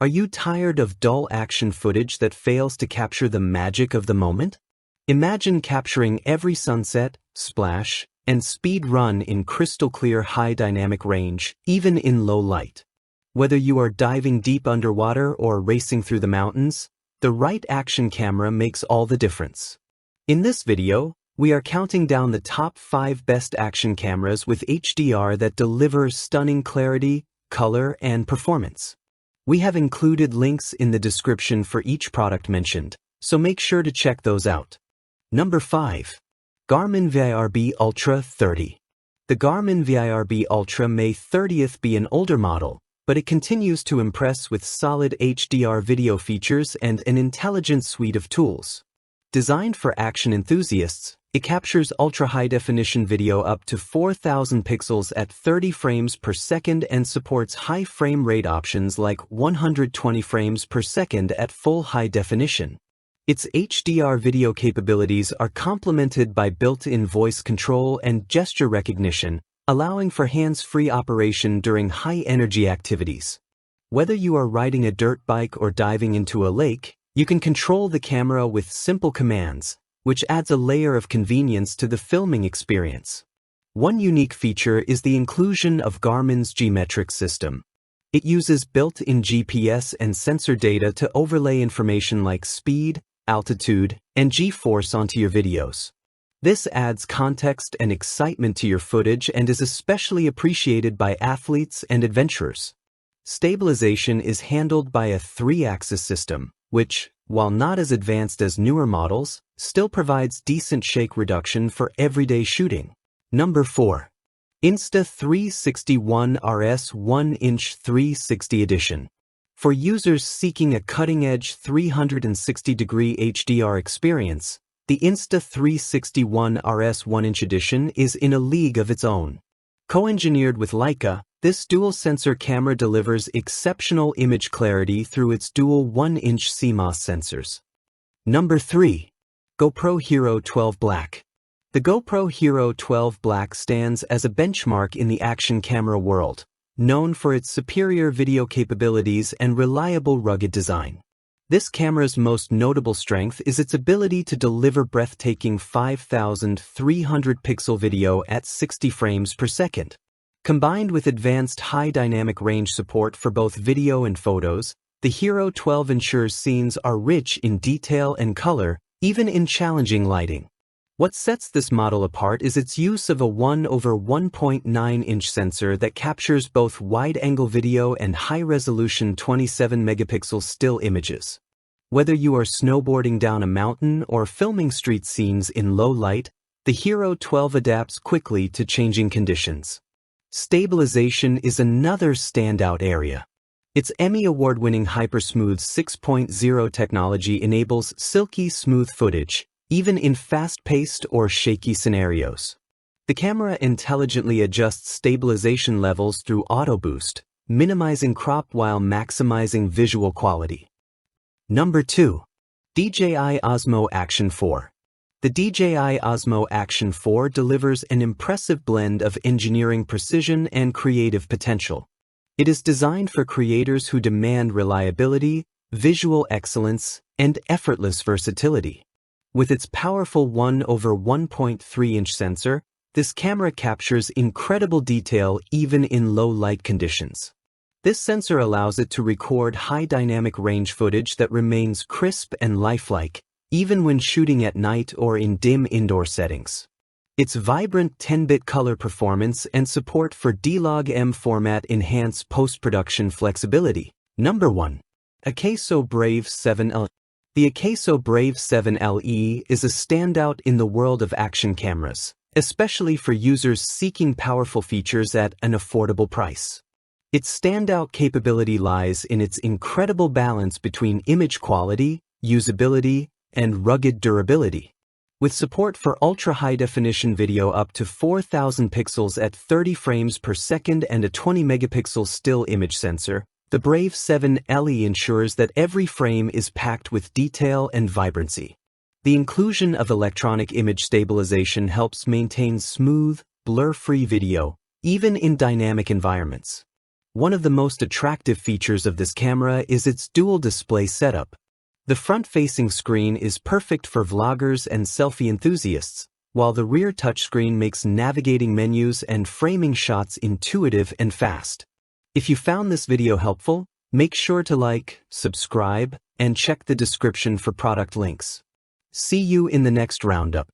Are you tired of dull action footage that fails to capture the magic of the moment? Imagine capturing every sunset, splash, and speed run in crystal clear high dynamic range, even in low light. Whether you are diving deep underwater or racing through the mountains, the right action camera makes all the difference. In this video, we are counting down the top 5 best action cameras with HDR that deliver stunning clarity, color, and performance. We have included links in the description for each product mentioned, so make sure to check those out. Number 5. Garmin VRB Ultra 30. The Garmin VRB Ultra may 30th be an older model, but it continues to impress with solid HDR video features and an intelligent suite of tools. Designed for action enthusiasts, it captures ultra-high-definition video up to 4,000 pixels at 30 frames per second and supports high frame rate options like 120 frames per second at full high definition. Its HDR video capabilities are complemented by built-in voice control and gesture recognition, allowing for hands-free operation during high-energy activities. Whether you are riding a dirt bike or diving into a lake, you can control the camera with simple commands, which adds a layer of convenience to the filming experience. One unique feature is the inclusion of Garmin's G-Metric system. It uses built-in GPS and sensor data to overlay information like speed, altitude, and G-force onto your videos. This adds context and excitement to your footage and is especially appreciated by athletes and adventurers. Stabilization is handled by a 3-axis system, which, while not as advanced as newer models, still provides decent shake reduction for everyday shooting. Number 4. Insta360 ONE RS 1-inch 360 edition. For users seeking a cutting-edge 360-degree HDR experience, the Insta360 ONE RS 1-inch edition is in a league of its own. Co-engineered with Leica, this dual-sensor camera delivers exceptional image clarity through its dual 1-inch CMOS sensors. Number 3. GoPro Hero 12 Black. The GoPro Hero 12 Black stands as a benchmark in the action camera world, known for its superior video capabilities and reliable rugged design. This camera's most notable strength is its ability to deliver breathtaking 5,300 pixel video at 60 frames per second. Combined with advanced high dynamic range support for both video and photos, the Hero 12 ensures scenes are rich in detail and color, even in challenging lighting. What sets this model apart is its use of a 1/1.9-inch sensor that captures both wide-angle video and high-resolution 27-megapixel still images. Whether you are snowboarding down a mountain or filming street scenes in low light, the Hero 12 adapts quickly to changing conditions. Stabilization is another standout area. Its Emmy Award-winning HyperSmooth 6.0 technology enables silky smooth footage, even in fast-paced or shaky scenarios. The camera intelligently adjusts stabilization levels through auto boost, minimizing crop while maximizing visual quality. Number 2. DJI Osmo Action 4. The DJI Osmo Action 4 delivers an impressive blend of engineering precision and creative potential. It is designed for creators who demand reliability, visual excellence, and effortless versatility. With its powerful 1/1.3-inch sensor, this camera captures incredible detail even in low light conditions. This sensor allows it to record high dynamic range footage that remains crisp and lifelike, even when shooting at night or in dim indoor settings. Its vibrant 10-bit color performance and support for D-Log-M format enhance post-production flexibility. Number 1. AKASO Brave 7L. The AKASO Brave 7LE is a standout in the world of action cameras, especially for users seeking powerful features at an affordable price. Its standout capability lies in its incredible balance between image quality, usability, and rugged durability. With support for ultra-high-definition video up to 4,000 pixels at 30 frames per second and a 20-megapixel still image sensor, the Brave 7LE ensures that every frame is packed with detail and vibrancy. The inclusion of electronic image stabilization helps maintain smooth, blur-free video, even in dynamic environments. One of the most attractive features of this camera is its dual display setup. The front-facing screen is perfect for vloggers and selfie enthusiasts, while the rear touchscreen makes navigating menus and framing shots intuitive and fast. If you found this video helpful, make sure to like, subscribe, and check the description for product links. See you in the next roundup.